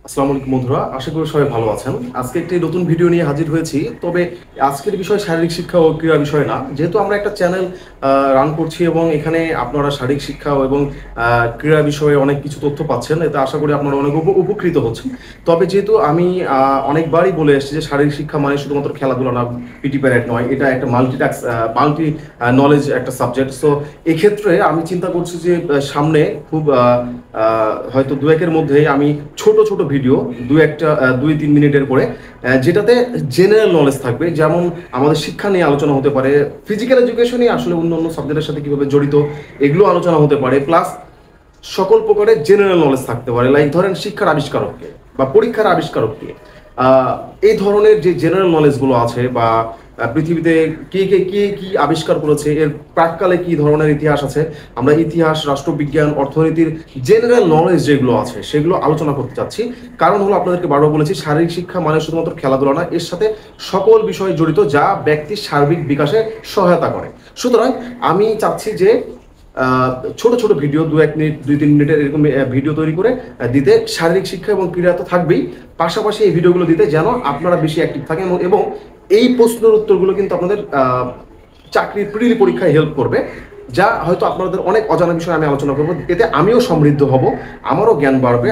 আসসালামু আলাইকুম বন্ধুরা, আশা করি সবাই ভালো আছেন। আজকে একটি নতুন ভিডিও নিয়ে হাজির হয়েছি। তবে আজকের বিষয় শারীরিক শিক্ষা ও ক্রীড়া বিষয় না, যেহেতু আমরা একটা চ্যানেল রান করছি এবং এখানে আপনারা শারীরিক শিক্ষা এবং ক্রীড়া বিষয়ে অনেক কিছু তথ্য পাচ্ছেন, এতে আশা করি আপনারা অনেক উপকৃত হচ্ছেন। তবে যেহেতু আমি অনেকবারই বলে এসেছি যে শারীরিক শিক্ষা মানে শুধুমাত্র খেলাধুলা না, পিটি প্যারেড নয়, এটা একটা মাল্টি নলেজ একটা সাবজেক্ট। সো এক্ষেত্রে আমি চিন্তা করছি যে সামনে খুব হয়তো দু একের মধ্যেই আমি ছোট ছোট ভিডিও দুই তিন মিনিটের করে যেটাতে জেনারেল নলেজ থাকবে, যেমন আমাদের শিক্ষা নিয়ে আলোচনা হতে পারে, ফিজিক্যাল এডুকেশনই আসলে অন্য অন্য সাবজেক্টের সাথে কিভাবে জড়িত এগুলো আলোচনা হতে পারে, প্লাস সকল প্রকারের জেনারেল নলেজ থাকতে পারে। লাইক ধরেন শিক্ষার আবিষ্কারককে বা পরীক্ষার আবিষ্কারককে, এই ধরনের যে জেনারেল নলেজগুলো আছে বা পৃথিবীতে কে কে কে কি আবিষ্কার করেছে, এর প্রাককালে কি ধরনের ইতিহাস আছে, আমরা ইতিহাস, রাষ্ট্রবিজ্ঞান, অর্থনীতির জেনারেল নলেজ যেগুলো আছে সেগুলো আলোচনা করতে চাচ্ছি। কারণ হলো, আপনাদেরকে বারবার বলেছি, শারীরিক শিক্ষা মানে শুধুমাত্র খেলাধুলা না, এর সাথে সকল বিষয় জড়িত যা ব্যক্তির সার্বিক বিকাশে সহায়তা করে। সুতরাং আমি চাচ্ছি যে ছোট ছোট ভিডিও 2-1 মিনিট 2-3 মিনিটের এরকম ভিডিও তৈরি করে দিতে। শারীরিক শিক্ষা এবং ক্রীড়া তো থাকবেই, পাশাপাশি এই ভিডিওগুলো দিতে যেন আপনারা বেশি অ্যাক্টিভ থাকেন এবং এই প্রশ্নের উত্তরগুলো কিন্তু আপনাদের চাকরির প্রিলি পরীক্ষায় হেল্প করবে, যা হয়তো আপনাদের অনেক অজানা বিষয় আমি আলোচনা করবো। এতে আমিও সমৃদ্ধ হব, আমারও জ্ঞান বাড়বে,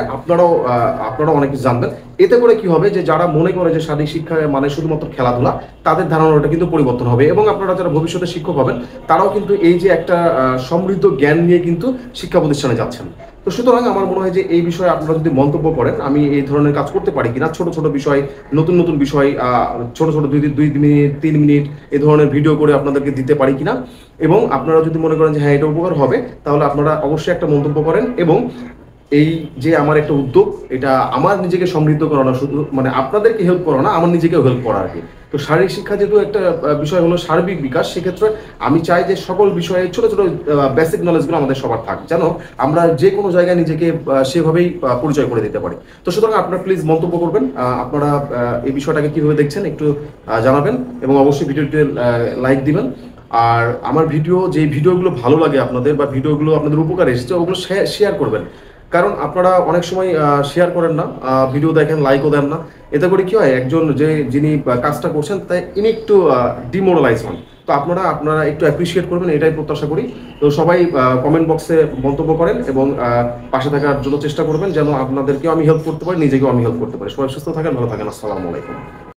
আপনারাও অনেক কিছু জানবেন। এতে করে কি হবে যে যারা মনে করে যে শারীরিক শিক্ষা মানে শুধুমাত্র খেলাধুলা, তাদের ধারণাটা কিন্তু পরিবর্তন হবে এবং আপনারা যারা ভবিষ্যতে শিক্ষক হবেন তারাও কিন্তু এই যে একটা সমৃদ্ধ জ্ঞান নিয়ে কিন্তু শিক্ষা প্রতিষ্ঠানে যাচ্ছেন। তো সুতরাং আমার মনে হয় যে এই বিষয়ে আপনারা যদি মন্তব্য করেন, আমি এই ধরনের কাজ করতে পারি কিনা, ছোট ছোট বিষয়, নতুন নতুন বিষয়, ছোট ছোট 2 মিনিট 3 মিনিট এই ধরনের ভিডিও করে আপনাদেরকে দিতে পারি কিনা। এবং আপনারা যদি মনে করেন যে হ্যাঁ এটা উপকার হবে, তাহলে আপনারা অবশ্যই একটা মন্তব্য করেন। এবং এই যে আমার একটা উদ্যোগ, এটা আমার নিজেকে সমৃদ্ধ করা না, শুধু মানে আপনাদেরকে হেল্প করা না, আমার নিজেকেও হেল্প করা আর কি। তো শারীরিক শিক্ষা যেহেতু একটা বিষয় হলো সার্বিক বিকাশ, সেক্ষেত্রে আমি চাই যে সকল বিষয়ে ছোট ছোট বেসিক নলেজগুলো আমাদের সবার থাক, যেন আমরা যে কোনো জায়গায় নিজেকে সেভাবেই পরিচয় করে দিতে পারি। তো সুতরাং আপনারা প্লিজ মন্তব্য করবেন, আপনারা এই বিষয়টাকে কিভাবে দেখছেন একটু জানাবেন এবং অবশ্যই ভিডিওতে লাইক দিবেন। আর আমার যে ভিডিওগুলো ভালো লাগে আপনাদের বা ভিডিওগুলো আপনাদের উপকারে এসেছে, ওগুলো শেয়ার করবেন। কারণ আপনারা অনেক সময় শেয়ার করেন না, ভিডিও দেখেন, লাইকও দেন না। এতে করে কি হয়, যিনি কাজটা করছেন তাই ইনি একটু ডিমোরালাইজ হন। তো আপনারা একটু অ্যাপ্রিসিয়েট করবেন, এটাই প্রত্যাশা করি। তো সবাই কমেন্ট বক্সে মন্তব্য করেন এবং পাশে থাকার জন্য চেষ্টা করবেন, যেন আপনাদেরকেও আমি হেল্প করতে পারি, নিজেকেও আমি হেল্প করতে পারি। সবাই সুস্থ থাকেন, ভালো থাকেন। আসসালামু আলাইকুম।